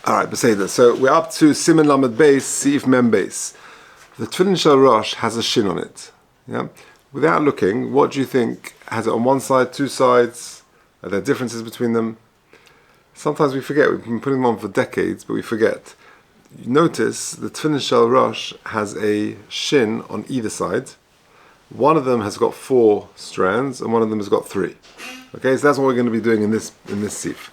All right, Beseder. So we're up to Siman Lamed Beis, Sif Mem Beis. The Tefillin Shel Rosh has a shin on it. Yeah. Without looking, what do you think? Has it on one side, two sides? Are there differences between them? Sometimes we forget. We've been putting them on for decades, but we forget. You notice the Tefillin Shel Rosh has a shin on either side. One of them has got 4 strands, and one of them has got 3. Okay, so that's what we're going to be doing in this sif.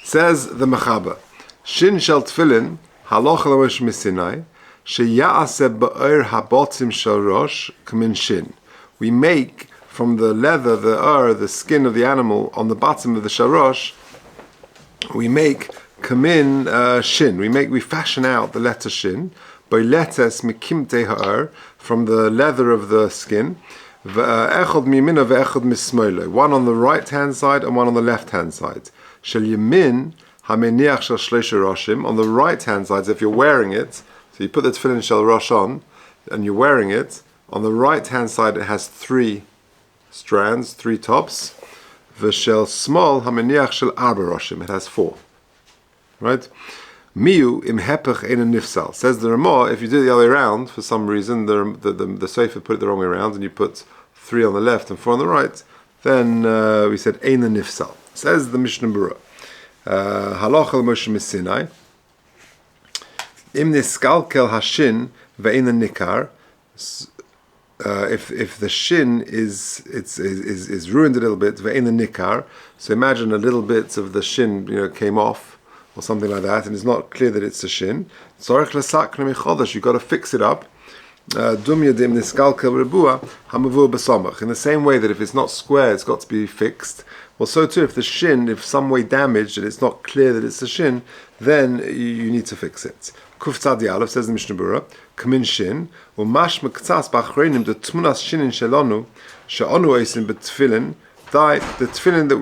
Says the Mechaber, Shin shel Tefillin halocha l'Moshe miSinai sheya'aseh ba'or habotim shel Rosh kamin Shin. We make from the leather, the skin of the animal on the bottom of the Shel Rosh, we make kamin Shin. We fashion out the letter Shin by lettes mikimte ha'or, from the leather of the skin. Echad miyamina ve'echad mismoile. One on the right hand side and one on the left hand side. Shel yamin hameniach shel shleisha roshim. On the right hand side, so if you're wearing it, so you put the Tefillin Shel Rosh on and you're wearing it, on the right hand side it has 3 strands, 3 tops. V'shel small hameniach shel arba roshim. It has 4. Right? Miu im hepech ein nifsal. Says the Ramah, if you do it the other way around, for some reason, the Sefer put it the wrong way around, and you put 3 on the left and 4 on the right, then we said ein nifsal. Says the Mishnah Berurah, halacha l'Moshe miSinai, im niskalkel hashin ve'ein nikar. If the shin is ruined a little bit, ve'ein nikar. So imagine a little bit of the shin, came off, or something like that, and it's not clear that it's a shin. You've got to fix it up. In the same way that if it's not square, it's got to be fixed. Well, so too, if the shin, if some way damaged and it's not clear that it's a shin, then you need to fix it. Kuf Tzadi Aleph, says the Mishnah Berurah, Kamin Shin, u'mash mektzas b'achreinim de tmunas shinin shelonu, she'onu oisin b'tefillin. The tefillin that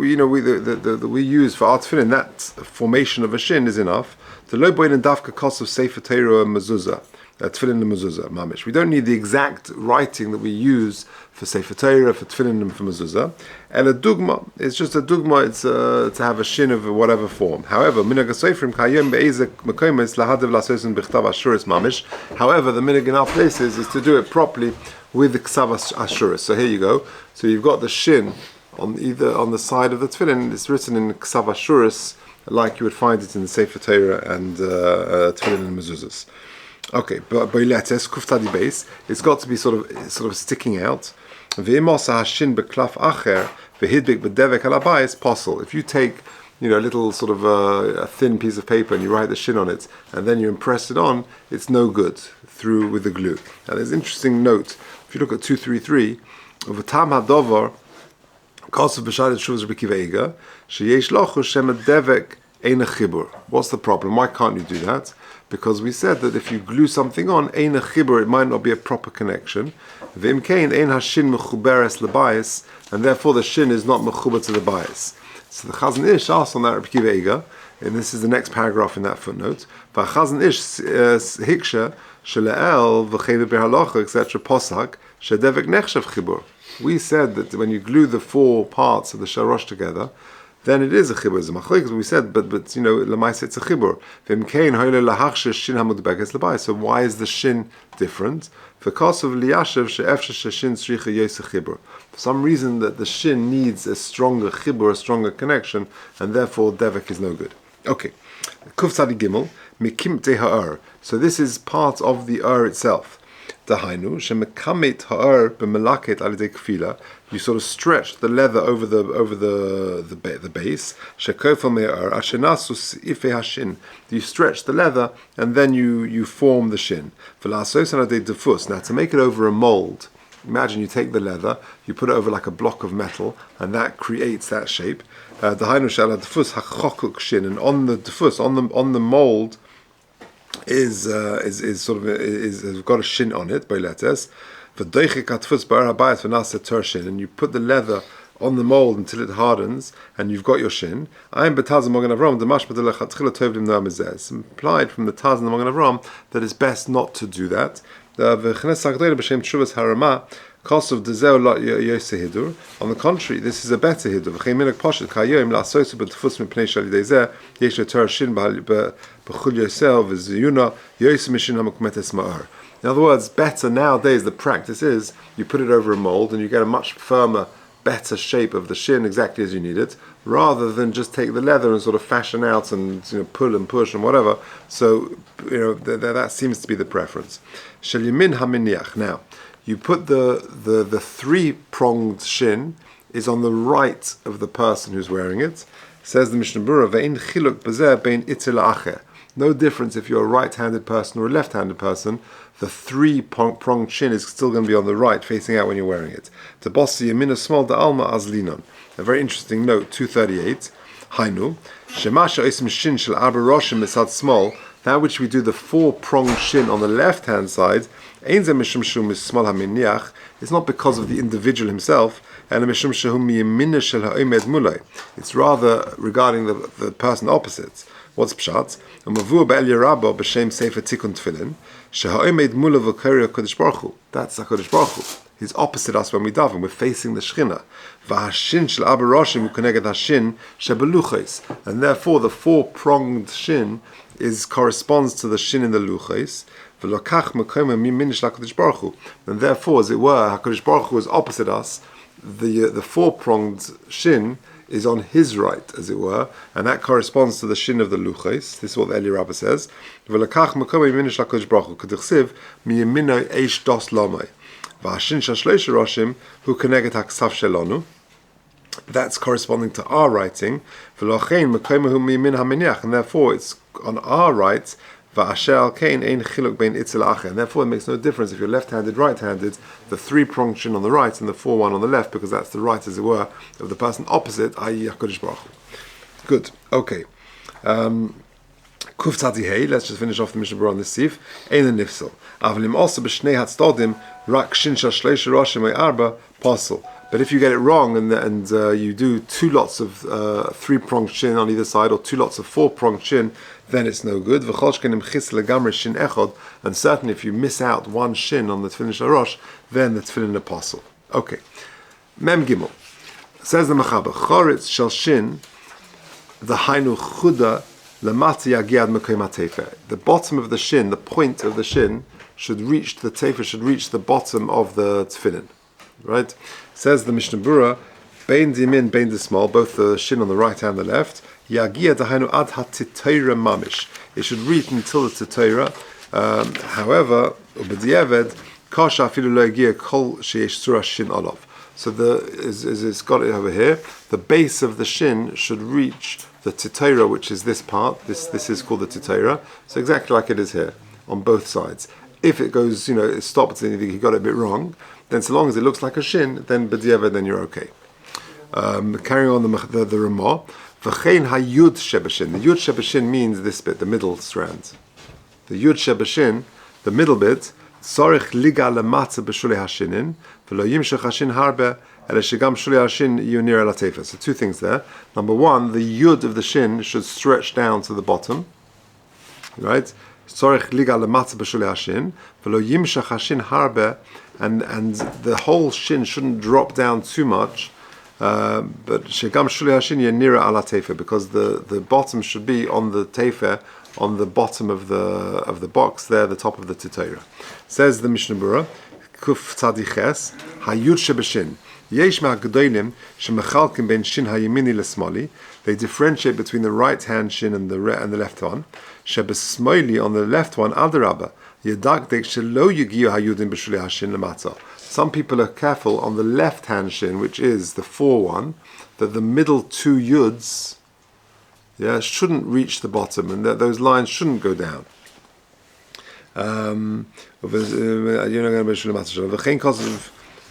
we use for our tefillin, that formation of a shin is enough. The lo boin and dafka kos of sefer Torah and mezuzah, tefillin and mezuzah, mamish. We don't need the exact writing that we use for sefer Torah, for tefillin and for mezuzah. And a dugma, it's just a dugma. It's to have a shin of whatever form. However, minhag hasofrim kayom be'ezek mekomes lahadev lasosin b'chtav ashuris mamish. However, the minhag in our places is to do it properly with the ksav ashuris. So here you go. So you've got the shin on the side of the tefillin. It's written in ksav ashuris, like you would find it in the Sefer Torah and tefillin and mezuzahs. Okay, but boiletes kuftadi base, it's got to be sort of sticking out. Ve'imosa hashin beklaf acher ve'hidbik bedevek alabayis posel. If you take a little sort of a thin piece of paper and you write the shin on it and then you impress it on, it's no good through with the glue. Now there's an interesting note. If you look at 233 of a tam hadovar. What's the problem? Why can't you do that? Because we said that if you glue something on, it might not be a proper connection. And therefore the shin is not mechuber to the bias. So the Chazon Ish asked on that Rabbi Kiva Eiga, and this is the next paragraph in that footnote. Chazon Ish hiksha sheleel v'cheva berhalacha etc. posak shedevek nechshav chibur. We said that when you glue the 4 parts of the Shel Rosh together, then it is a chibur. It's a machlokes. We said, but l'maisa it's a chibur. So why is the shin different? For some reason that the shin needs a stronger chibur, a stronger connection, and therefore devek is no good. Okay, kuf tzadi gimel mikimte ha'or. So this is part of the itself. You sort of stretch the leather over the base. You stretch the leather and then you form the shin. Now to make it over a mold, imagine you take the leather, you put it over like a block of metal, and that creates that shape. And on the defus, on the mold, is got a shin on it by letters. And you put the leather on the mold until it hardens, and you've got your shin. It's implied from the Taz and the Magen Avram that it's best not to do that. On the contrary, this is a better hidur. In other words, better nowadays, the practice is you put it over a mold and you get a much firmer, better shape of the shin exactly as you need it, rather than just take the leather and sort of fashion out and pull and push and whatever. So that seems to be the preference. Shel yamin haminiach. Now, you put the three-pronged shin is on the right of the person who's wearing it. Says the Mishnah Berurah, ve'in chiluk b'zeh bein itzel la'acher. No difference if you're a right-handed person or a left-handed person. The three-pronged shin is still going to be on the right, facing out when you're wearing it. Tabossi yamina small da'alma azlinon. A very interesting note, 238. Hainu, shemasha isim shin shel arba roshim misad small. That which we do the four-pronged shin on the left-hand side, ein ze mishum shum mismal haminiach. It's not because of the individual himself, and mishum shehum miyamina shel ha'omed mulay. It's rather regarding the person opposite. What's pshat? Umavur be'el yerabah b'shem sefer tikkun tefillin sheha'omed mulav v'kari HaKadosh Baruch Hu. That's HaKadosh Baruch Hu. He's opposite us when we daven. We're facing the Shechina. V'hashin shel arba roshim u'koneged hashin shebeluchos. And therefore, the four-pronged shin corresponds to the shin in the luchos. V'lokach mekomah mimin shel HaKadosh Baruch Hu. And therefore, as it were, HaKadosh Baruch Hu is opposite us. The four-pronged shin is on his right, as it were, and that corresponds to the shin of the luchos. This is what the Eli Rabbah says. V'lokach mekomah mimin shel HaKadosh Baruch Hu. K'dichsiv miyamino eish dos lomai. That's corresponding to our writing, and therefore it's on our right, and therefore it makes no difference if you're left-handed, right-handed, the three-pronged shin on the right and the four-one on the left, because that's the right, as it were, of the person opposite, i.e. HaKadosh Baruch Hu. Good, okay. Kuf Tzadi Hey, let's just finish off the Mishnah Berurah on this sif. Ein nifsel. Avalim also b'shnei hatzodim rak shin shel shleish roshim arba posel. But if you get it wrong and you do two lots of three-pronged shin on either side or two lots of four-pronged shin, then it's no good. V'chol shkenim chis legamre shin echod. And certainly if you miss out one shin on the Tefillin shel Rosh, then the Tefillin apostle. Okay. Mem Gimel. Says the Mechaber, choritz shel shin the hainu chuda. The bottom of the shin, the point of the shin, should reach the bottom of the tefillin. Right? Says the Mishnah Berurah, bein dimin, bein dismal, both the shin on the right and the left. Yagia dahainu ad hatitayra mamish. It should reach until the titayra. However, ubedieved kasha afilu lo yagia kol sheyesh surah shin olav. So it's got it over here. The base of the shin should reach the titayra, which is this part. This is called the titayra. So exactly like it is here on both sides. If it goes, it stops and you think you got it a bit wrong, then so long as it looks like a shin, then b'diavad, then you're okay. Carrying on the Ramah, v'chein hayud shebashin. The yud shebashin means this bit, the middle strand. The yud shebashin, the middle bit, tzorich liga lematza b'shulei hashinin, v'lo yimshech hashin harbe. So two things there. Number one, the yud of the shin should stretch down to the bottom, right? And the whole shin shouldn't drop down too much. But because the bottom should be on the tefer, on the bottom of the box there, the top of the titayra. Says the Mishnah Berurah, Kuf Tzadiches, Hayud Shebeshin. They differentiate between the right hand shin and the left one. On the left one, some people are careful on the left hand shin, which is the 4-1, that the middle two yuds shouldn't reach the bottom and that those lines shouldn't go down.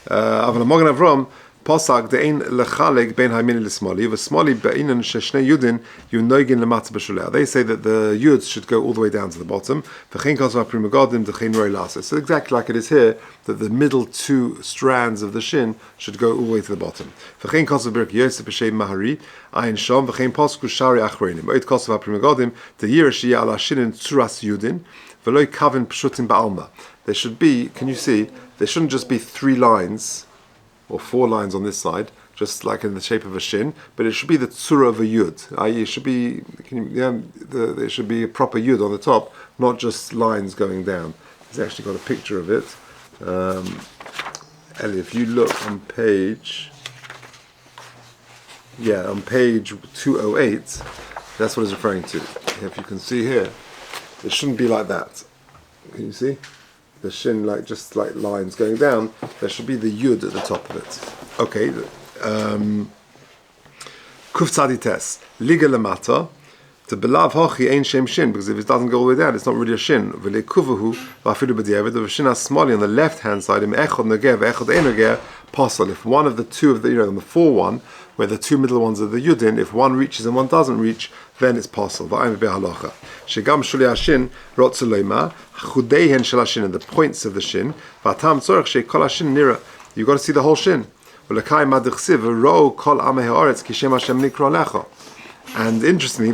אבל המוגן אברהם פוסק דאין לחלק בין הימני לשמאלי ושמאלי בעינן ששני יודין יונגן למטה בשוליה. They say that the yuds should go all the way down to the bottom. וכן כוסף הפרימגודים דכן רואי לעשות. So exactly like it is here, that the middle two strands of the shin should go all the way to the bottom. וכן כוסף ברק יוסף בשם מהרי עין שם וכן פוסקו שערי אחרונים. עוד כוסף הפרימגודים דהיר שיהיה על השינן צורס יודין ולא יכוון פשוטים בעלמה. There should be, can you see, there shouldn't just be 3 lines or 4 lines on this side, just like in the shape of a shin, but it should be the tzura of a yud. It should be, there should be a proper yud on the top, not just lines going down. He's actually got a picture of it. Ellie, if you look on page 208, that's what it's referring to. If you can see here, it shouldn't be like that. Can you see? The shin, just like lines going down, there should be the yud at the top of it. Okay. Kuf tzadites, liga lemata, to belav hochi ein shem shin, because if it doesn't go all the way down, it's not really a shin. V'le kuvahu, v'afilu b'diavad, the shin smali on the left hand side, im echod negeh, v'echod ein negeh, posel. If one of the two of the, on the 4-1, where the two middle ones are the yudin, if one reaches and one doesn't reach, then it's posel. V'ayim v'behalacha. Shegam shuli hashin, rotzu loima, chudeihen shel hashin, and the points of the shin, v'atam tzorach she'kol hashin nira. You've got to see the whole shin. And interestingly,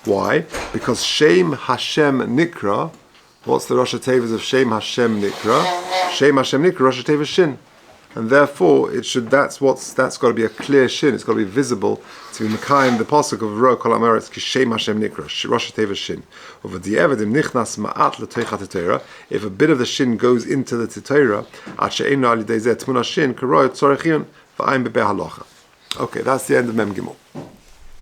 why? Because Shem Hashem Nikra, what's the Rosh Tevas of Shem Hashem Nikra? Shem Hashem Nikra, Rosh Tevas Shin. And therefore, that's got to be a clear shin. It's got to be visible to be Mekayim, the pasuk of Ro Kol Ameretz Ki Shem Hashem Nikra, Rosh Tevas Shin. Over the Evadim Nichnas Ma'at LeToichat Torah. If a bit of the shin goes into the Torah, At She'einu Al Yidei Zeh Tmuna Shin Karoy Tzorechiyun V'Ayim Bebeh Halacha. Okay, that's the end of Mem Gimel.